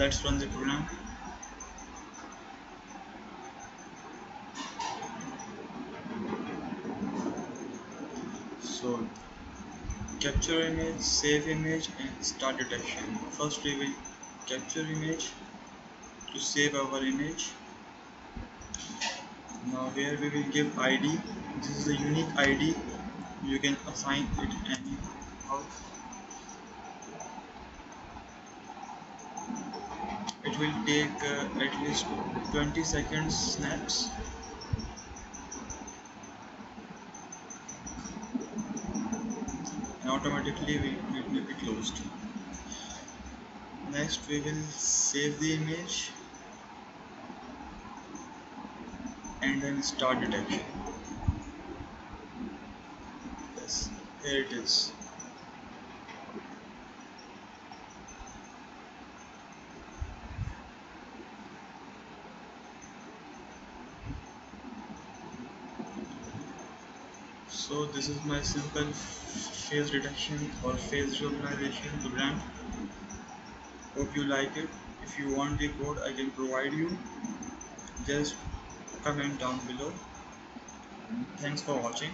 Let's run the program. So capture image, save image, and start detection. First we will capture image to save our image. Now here we will give ID. This is a unique ID. You can assign it anyhow. It will take at least 20 seconds snaps. And automatically it will be closed. Next we will save the image and then start detection. Yes, here it is. So this is my simple face detection or face recognition program. Hope you like it. If you want the code, I can provide you. Just comment down below. Thanks for watching.